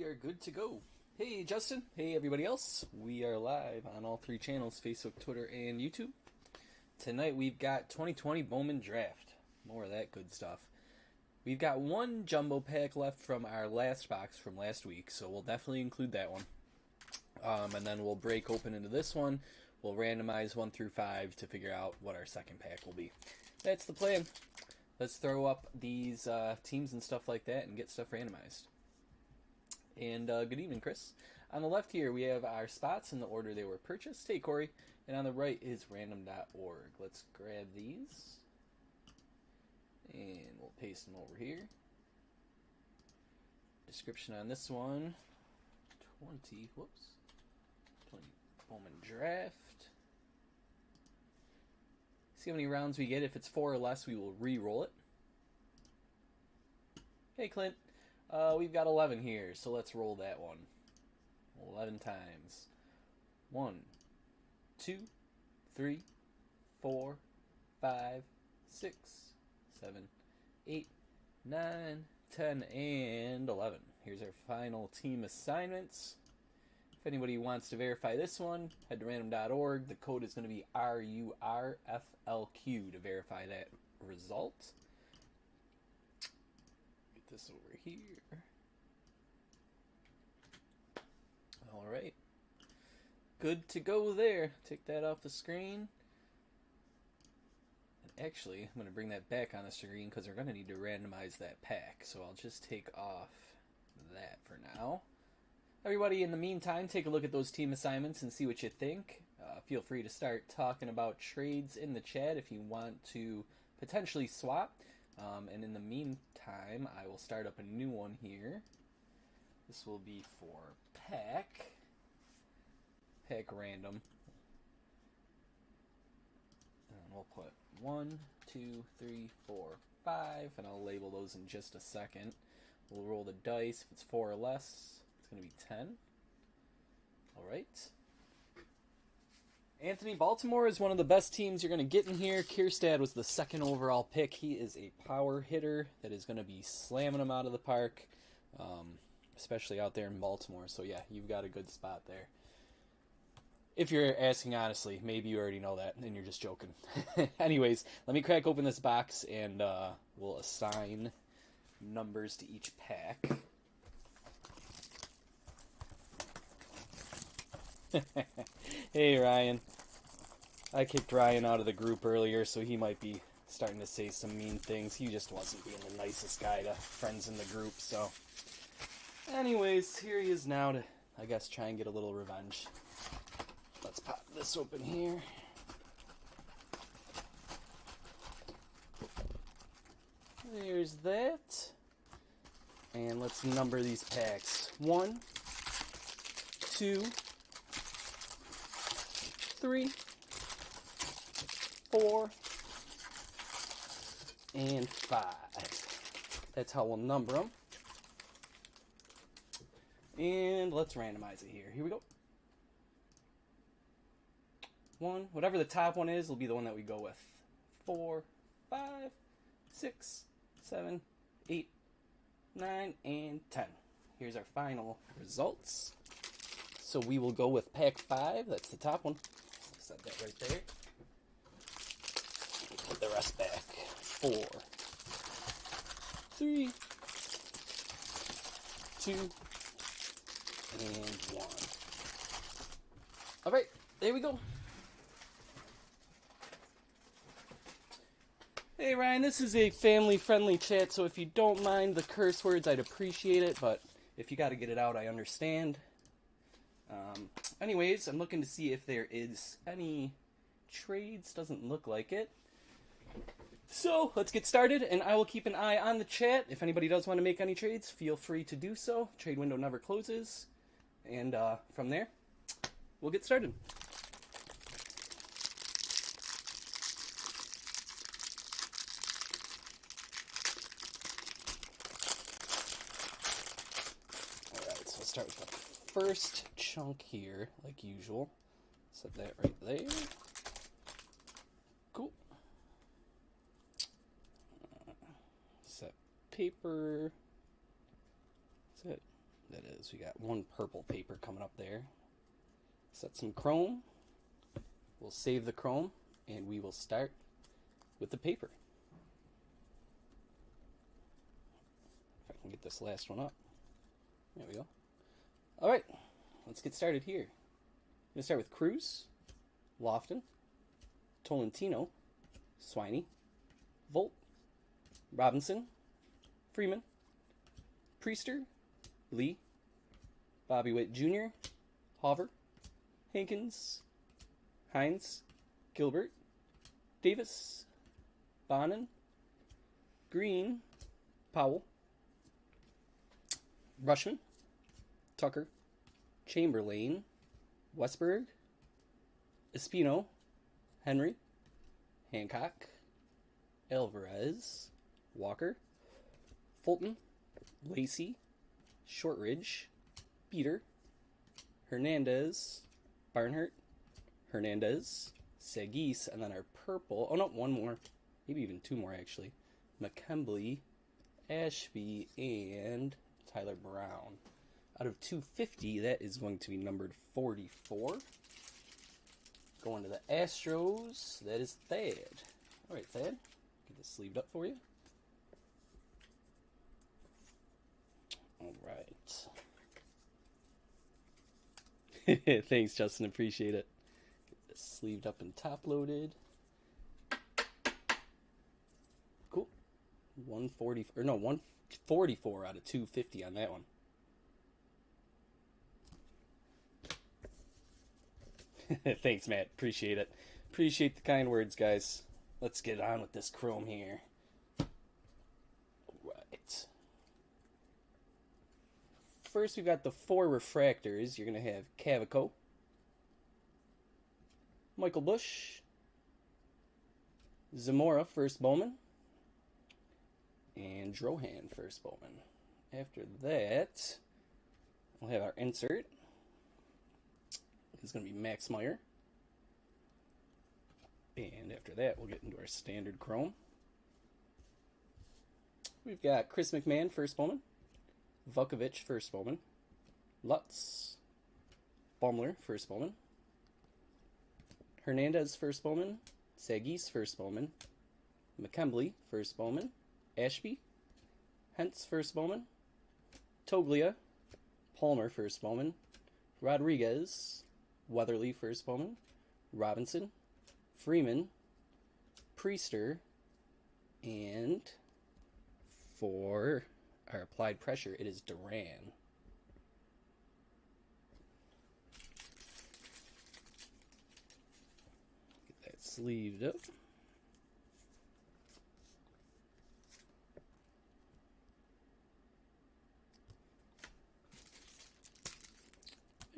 are good to go. Hey Justin, hey everybody else. We are live on all three channels, Facebook, Twitter, and YouTube. Tonight we've got 2020 Bowman Draft. More of that good stuff. We've got one jumbo pack left from our last box from last week, so we'll definitely include that one. And then we'll break open into this one. We'll randomize 1 through 5 to figure out what our second pack will be. That's the plan. Let's throw up these teams and stuff like that and get stuff randomized. And good evening, Chris. On the left here, we have our spots in the order they were purchased. Hey, Corey. And on the right is random.org. Let's grab these. And we'll paste them over here. Description on this one. 20 Bowman Draft. See how many rounds we get. If it's 4 or less, we will re-roll it. Hey, Clint. We've got 11 here, so let's roll that one. 11 times. 1, 2, 3, 4, 5, 6, 7, 8, 9, 10, and 11. Here's our final team assignments. If anybody wants to verify this one, head to random.org. The code is going to be RURFLQ to verify that result. Get this over here. Alright. Good to go there. Take that off the screen. And actually, I'm going to bring that back on the screen because we're going to need to randomize that pack. So I'll just take off that for now. Everybody, in the meantime, take a look at those team assignments and see what you think. Feel free to start talking about trades in the chat if you want to potentially swap. And in the meantime, I will start up a new one here. This will be for pack random. And we'll put 1, 2, 3, 4, 5, and I'll label those in just a second. We'll roll the dice. If it's 4 or less, it's going to be 10. Alright. Anthony, Baltimore is one of the best teams you're going to get in here. Kierstad was the 2nd overall pick. He is a power hitter that is going to be slamming them out of the park, especially out there in Baltimore. So, yeah, you've got a good spot there. If you're asking honestly, maybe you already know that and you're just joking. Anyways, let me crack open this box and we'll assign numbers to each pack. Hey, Ryan. I kicked Ryan out of the group earlier, so he might be starting to say some mean things. He just wasn't being the nicest guy to friends in the group, so. Anyways, here he is now to, I guess, try and get a little revenge. Let's pop this open here. There's that. And let's number these packs. 1, 2, 3, 4, and 5. That's how we'll number them. And let's randomize it here. Here we go. 1, whatever the top one is, will be the one that we go with. 4, 5, 6, 7, 8, 9, and 10. Here's our final results. So we will go with pack 5. That's the top one. Set that right there. Put the rest back. 4, 3, 2, and 1. All right, there we go. Hey Ryan, this is a family-friendly chat, so if you don't mind the curse words, I'd appreciate it, but if you got to get it out, I understand. Anyways, I'm looking to see if there is any trades. Doesn't look like it. So, let's get started, and I will keep an eye on the chat. If anybody does want to make any trades, feel free to do so. Trade window never closes. And from there, we'll get started. Alright, so I'll start with the first chunk here, like usual. Set that right there. Cool. Set paper. Is that That is, we got one purple paper coming up there. Set some chrome. We'll save the chrome, and we will start with the paper. If I can get this last one up. There we go. All right, let's get started here. I'm going to start with Cruz, Lofton, Tolentino, Swiney, Volt, Robinson, Freeman, Priester, Lee, Bobby Witt Jr., Hauver, Hankins, Hines, Gilbert, Davis, Bonin, Green, Powell, Rushman, Tucker, Chamberlain, Westberg, Espino, Henry, Hancock, Alvarez, Walker, Fulton, Lacey, Shortridge, Peter, Hernandez, Barnhart, Hernandez, Sagis, and then our purple, oh no, one more, maybe even two more actually, McKembley, Ashby, and Tyler Brown. Out of 250, that is going to be numbered 44. Going to the Astros, that is Thad. All right, Thad, get this sleeved up for you. All right. Thanks, Justin. Appreciate it. Get this sleeved up and top loaded. Cool. 144 out of 250 on that one. Thanks, Matt. Appreciate it. Appreciate the kind words, guys. Let's get on with this chrome here. Right. First, we've got the 4 refractors. You're going to have Cavaco, Michael Bush, Zamora, first Bowman, and Drohan, first Bowman. After that, we'll have our insert. It's going to be Max Meyer. And after that, we'll get into our standard chrome. We've got Chris McMahon, first Bowman. Vukovich, first Bowman. Lutz. Baumler, first Bowman. Hernandez, first Bowman. Sagis, first Bowman. McKembley, first Bowman. Ashby. Hentz, first Bowman. Toglia. Palmer, first Bowman. Rodriguez. Weatherly, first Bowman. Robinson. Freeman. Priester. And for our applied pressure, it is Duran. Get that sleeved up.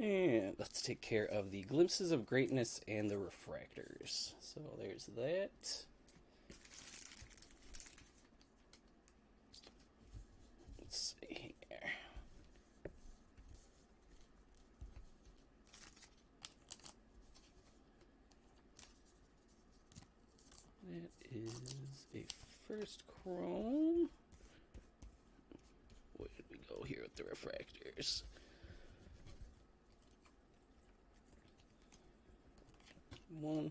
And let's take care of the glimpses of greatness and the refractors. So there's that. Let's see here. That is a first chrome. Where did we go here with the refractors? One,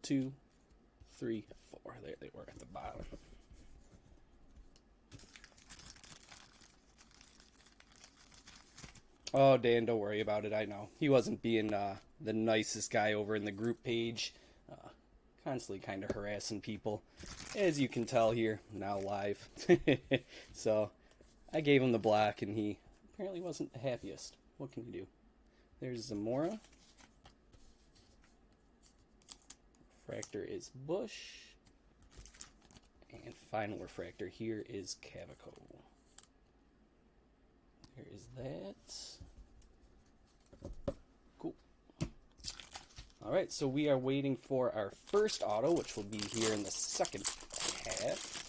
two, three, four. There they were at the bottom. Oh, Dan, don't worry about it. I know. He wasn't being the nicest guy over in the group page. Constantly kind of harassing people. As you can tell here, now live. So, I gave him the block, and he apparently wasn't the happiest. What can you do? There's Zamora. Refractor is Bush. And final refractor here is Cavaco. There is that. Cool. Alright, so we are waiting for our first auto, which will be here in the second half.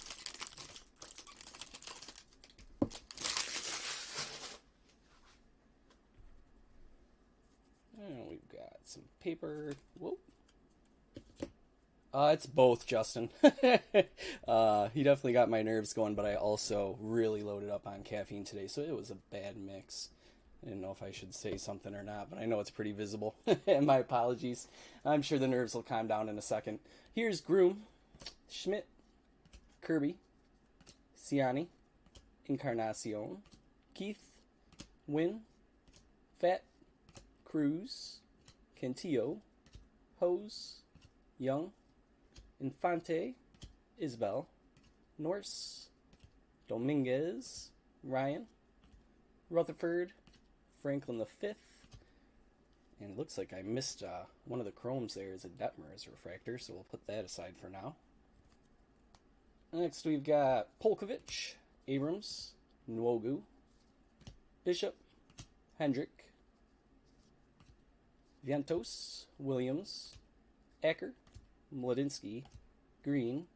And we've got some paper. Whoa. It's both, Justin. He definitely got my nerves going, but I also really loaded up on caffeine today, so it was a bad mix. I didn't know if I should say something or not, but I know it's pretty visible. And my apologies. I'm sure the nerves will calm down in a second. Here's Groom, Schmidt, Kirby, Ciani, Encarnacion, Keith, Wynn, Fat, Cruz, Cantillo, Hose, Young, Infante, Isbell, Norse, Dominguez, Ryan, Rutherford, Franklin V, and it looks like I missed one of the chromes there is a Detmer's refractor, so we'll put that aside for now. Next we've got Polkovich, Abrams, Nwogu, Bishop, Hendrick, Vientos, Williams, Acker, Mladinsky, Green,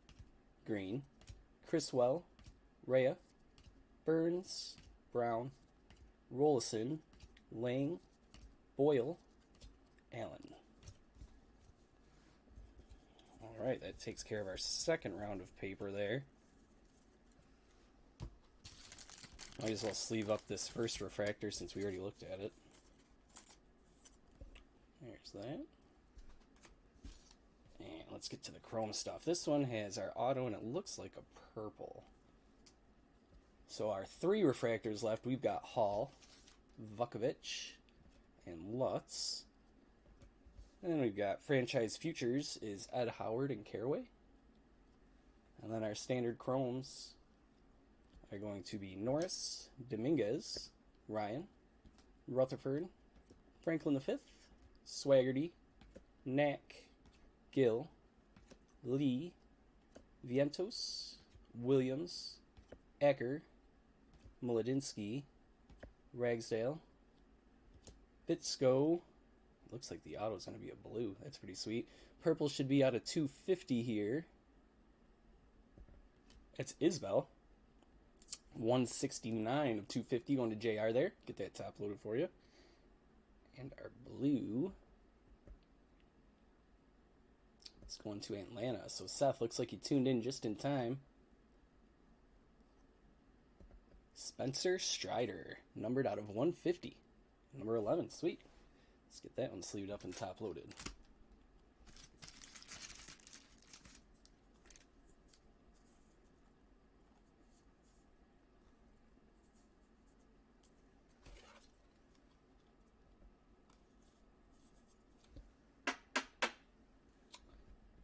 Criswell, Rhea, Burns, Brown, Rollison, Lang, Boyle, Allen. Alright, that takes care of our second round of paper there. Might as well sleeve up this first refractor since we already looked at it. There's that. And let's get to the chrome stuff. This one has our auto and it looks like a purple. So our 3 refractors left, we've got Hall, Vukovic, and Lutz. And then we've got franchise futures is Ed Howard and Caraway. And then our standard chromes are going to be Norris, Dominguez, Ryan, Rutherford, Franklin V, Swaggerty, Knack, Gill, Lee, Vientos, Williams, Acker, Mladinsky, Ragsdale, Bitsko. Looks like the auto is going to be a blue. That's pretty sweet. Purple should be out of 250 here. It's Isbell. 169 of 250 going to JR there. Get that top loaded for you. And our blue is going to Atlanta. So Seth looks like he tuned in just in time. Spencer Strider, numbered out of 150. Number 11, sweet. Let's get that one sleeved up and top loaded.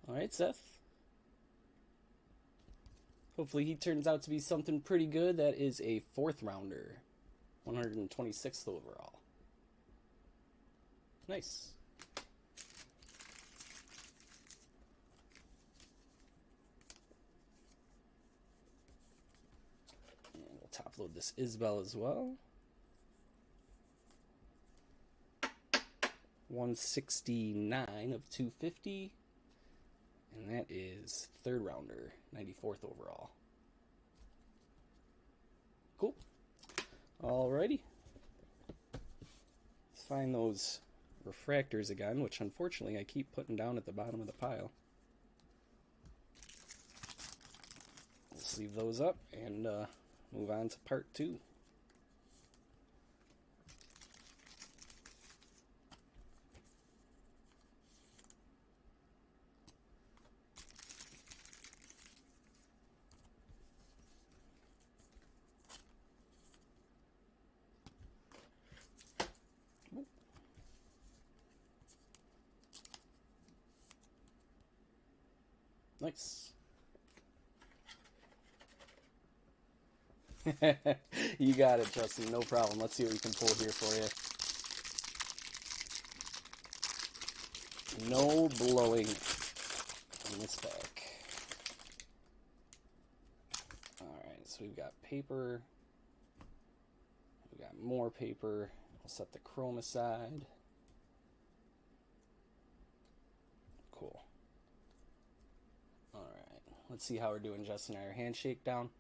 Alright, Seth. Hopefully he turns out to be something pretty good. That is a 4th rounder. 126th overall. Nice. And we'll top load this Isbell as well. 169 of 250. And that is 3rd rounder, 94th overall. Cool. Alrighty. Let's find those refractors again, which unfortunately I keep putting down at the bottom of the pile. We'll sleeve those up and move on to part 2. Nice. You got it, Justin. No problem. Let's see what we can pull here for you. No blowing in this back. Alright, so we've got paper. We've got more paper. We'll set the chrome aside. Cool. Let's see how we're doing, Justin. Our handshake down?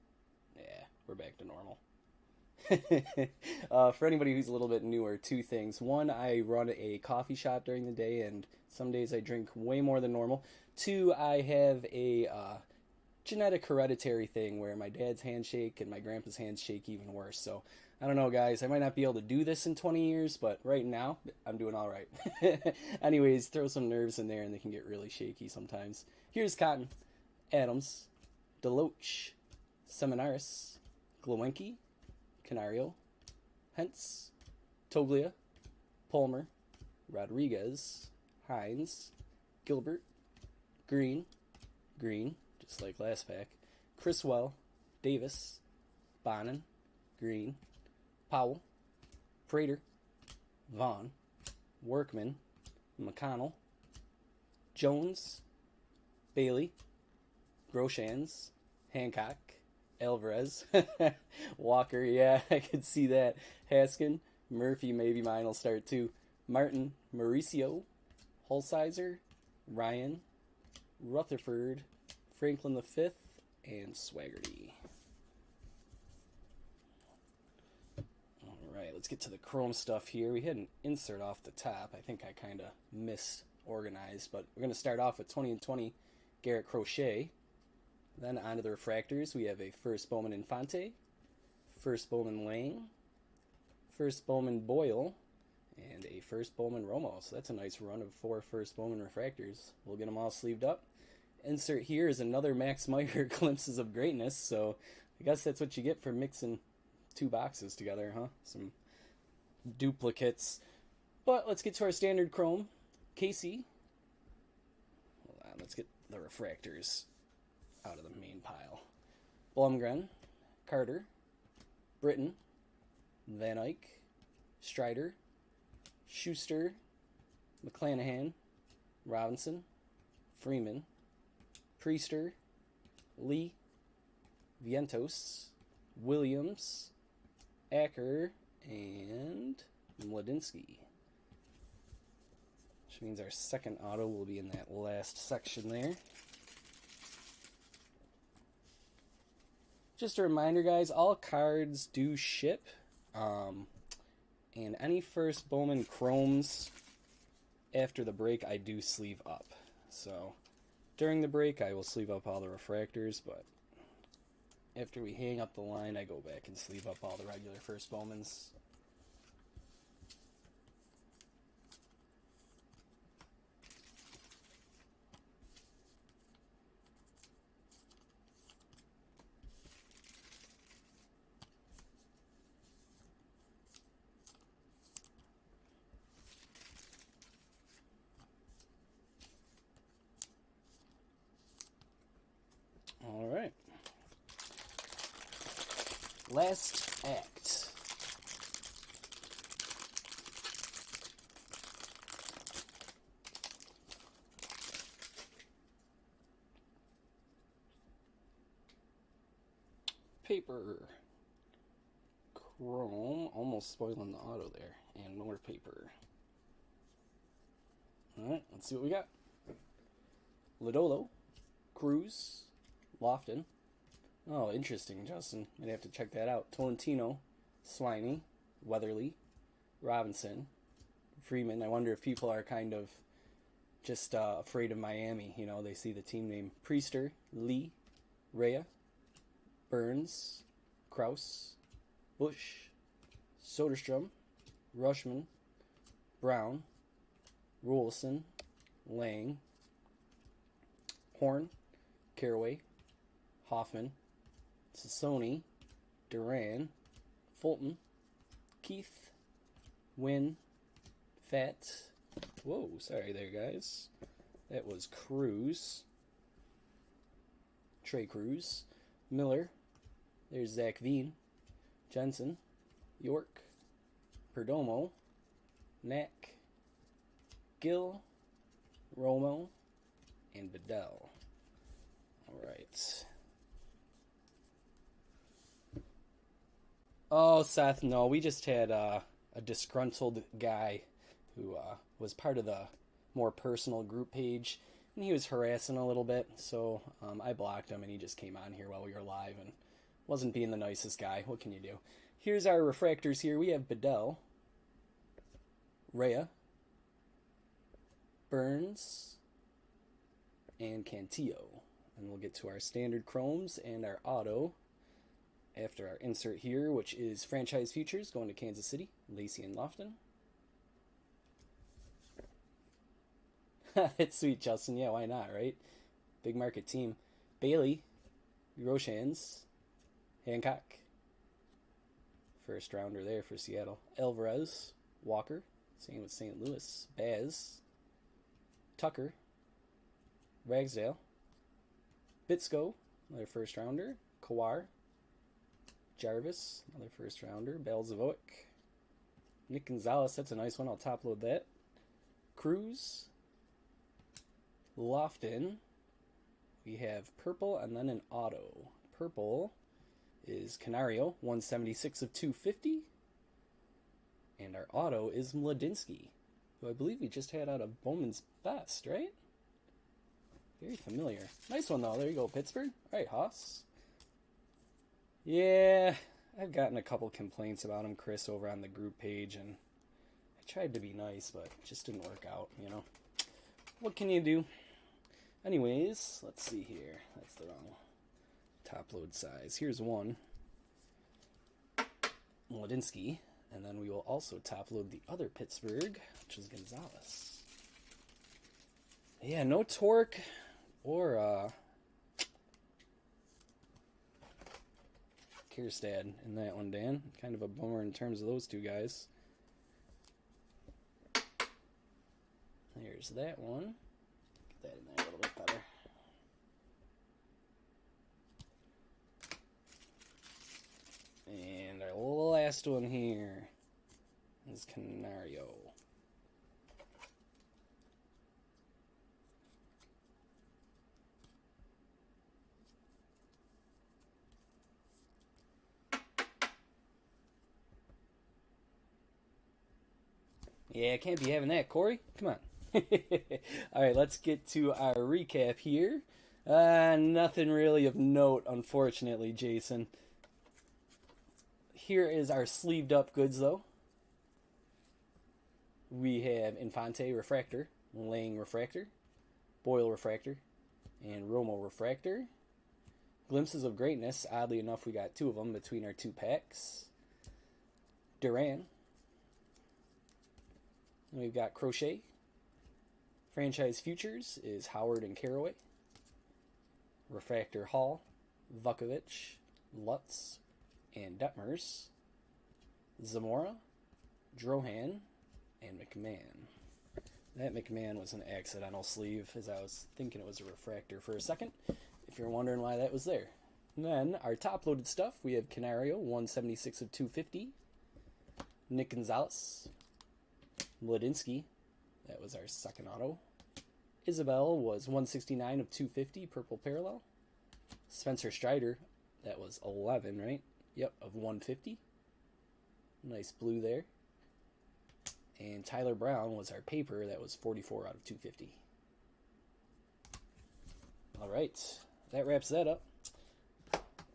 Yeah, we're back to normal. For anybody who's a little bit newer, 2 things. 1, I run a coffee shop during the day, and some days I drink way more than normal. 2, I have a genetic hereditary thing where my dad's handshake and my grandpa's handshake even worse. So I don't know, guys. I might not be able to do this in 20 years, but right now, I'm doing all right. Anyways, throw some nerves in there and they can get really shaky sometimes. Here's Cotton, Adams, Deloach, Seminaris, Glowenke, Canario, Hentz, Toglia, Palmer, Rodriguez, Hines, Gilbert, Green, just like last pack, Criswell, Davis, Bonin, Green, Powell, Prater, Vaughn, Workman, McConnell, Jones, Bailey, Groshans, Hancock, Alvarez, Walker, yeah, I could see that, Haskin, Murphy, maybe mine will start too, Martin, Mauricio, Holsizer, Ryan, Rutherford, Franklin V, and Swaggerty. Alright, let's get to the chrome stuff here. We had an insert off the top. I think I kind of misorganized, but we're going to start off with 20 and 20 Garrett Crochet. Then on to the refractors. We have a first Bowman Infante, first Bowman Lang, first Bowman Boyle, and a first Bowman Romo. So that's a nice run of 4 first Bowman refractors. We'll get them all sleeved up. Insert here is another Max Meyer Glimpses of Greatness. So I guess that's what you get for mixing 2 boxes together, huh? Some duplicates. But let's get to our standard chrome. Casey. Hold on, let's get the refractors out of the main pile. Blumgren, Carter, Britton, Van Eyck, Strider, Schuster, McClanahan, Robinson, Freeman, Priester, Lee, Vientos, Williams, Acker, and Mladinsky. Which means our second auto will be in that last section there. Just a reminder, guys, all cards do ship. And any first Bowman Chromes after the break, I do sleeve up. So during the break, I will sleeve up all the refractors, but after we hang up the line, I go back and sleeve up all the regular first Bowmans. All right. Last act. Paper. Chrome. Almost spoiling the auto there. And more paper. Alright, let's see what we got. Lodolo. Cruz. Lofton. Oh, interesting, Justin. I'd have to check that out. Tolentino, Swiney, Weatherly, Robinson, Freeman. I wonder if people are kind of just afraid of Miami. You know, they see the team name. Priester, Lee, Rhea, Burns, Kraus, Bush, Soderstrom, Rushman, Brown, Rolson, Lang, Horn, Caraway, Hoffman, Sassoni, Duran, Fulton, Keith, Wynn, Fat. Whoa, sorry there, guys. That was Cruz. Trey Cruz. Miller. There's Zach Veen. Jensen. York. Perdomo. Knack. Gill. Romo. And Bedell. Alright. Oh, Seth, no, we just had a disgruntled guy who was part of the more personal group page, and he was harassing a little bit, so I blocked him, and he just came on here while we were live and wasn't being the nicest guy. What can you do? Here's our refractors here. We have Bedell, Rhea, Burns, and Cantillo. And we'll get to our standard chromes and our auto After our insert here, which is franchise futures going to Kansas City, Lacey and Lofton. It's sweet, Justin. Yeah, why not, right? Big market team. Bailey, Roshans, Hancock. First rounder there for Seattle. Alvarez, Walker. Same with St. Louis. Baz, Tucker, Ragsdale, Bitsko, another first rounder. Kawar, Jarvis, another first rounder. Balzovic, Nick Gonzalez, that's a nice one. I'll top load that. Cruz, Lofton. We have purple and then an auto. Purple is Canario, 176 of 250. And our auto is Mladinsky, who I believe we just had out of Bowman's Best, right? Very familiar. Nice one, though. There you go, Pittsburgh. All right, Haas. Yeah, I've gotten a couple complaints about him, Chris, over on the group page, and I tried to be nice, but it just didn't work out, you know? What can you do? Anyways, let's see here. That's the wrong top load size. Here's one. Mladinsky. And then we will also top load the other Pittsburgh, which is Gonzalez. Yeah, no torque or Kierstad in that one, Dan. Kind of a bummer in terms of those two guys. There's that one. Get that in there a little bit better. And our last one here is Canario. Yeah, can't be having that, Corey. Come on. All right, let's get to our recap here. Nothing really of note, unfortunately, Jason. Here is our sleeved up goods, though. We have Infante Refractor, Lang Refractor, Boyle Refractor, and Romo Refractor. Glimpses of Greatness. Oddly enough, we got two of them between our two packs. Duran. And we've got Crochet. Franchise Futures is Howard and Caraway. Refractor Hall, Vukovic, Lutz, and Detmers. Zamora, Drohan, and McMahon. That McMahon was an accidental sleeve, as I was thinking it was a refractor for a second, if you're wondering why that was there. And then our top-loaded stuff, we have Canario, 176 of 250. Nick Gonzalez. Mladinsky, that was our second auto. Isabel was 169 of 250, purple parallel. Spencer Strider, that was 11, right? Yep, of 150. Nice blue there. And Tyler Brown was our paper, that was 44 out of 250. All right, that wraps that up.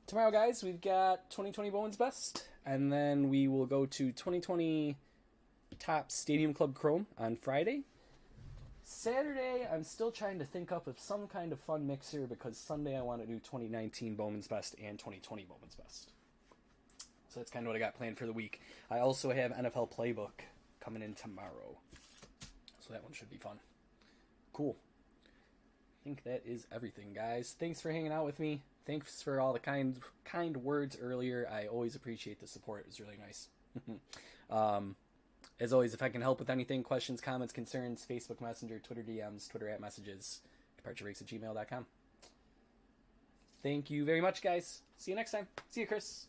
Tomorrow, guys, we've got 2020 Bowman's Best, and then we will go to 2020 Top Stadium Club Chrome on Friday. Saturday, I'm still trying to think up of some kind of fun mixer because Sunday I want to do 2019 Bowman's Best and 2020 Bowman's Best. So that's kind of what I got planned for the week. I also have NFL Playbook coming in tomorrow. So that one should be fun. Cool. I think that is everything, guys. Thanks for hanging out with me. Thanks for all the kind words earlier. I always appreciate the support. It was really nice. As always, if I can help with anything, questions, comments, concerns, Facebook Messenger, Twitter DMs, Twitter @messages, departurebreaks@gmail.com. Thank you very much, guys. See you next time. See you, Chris.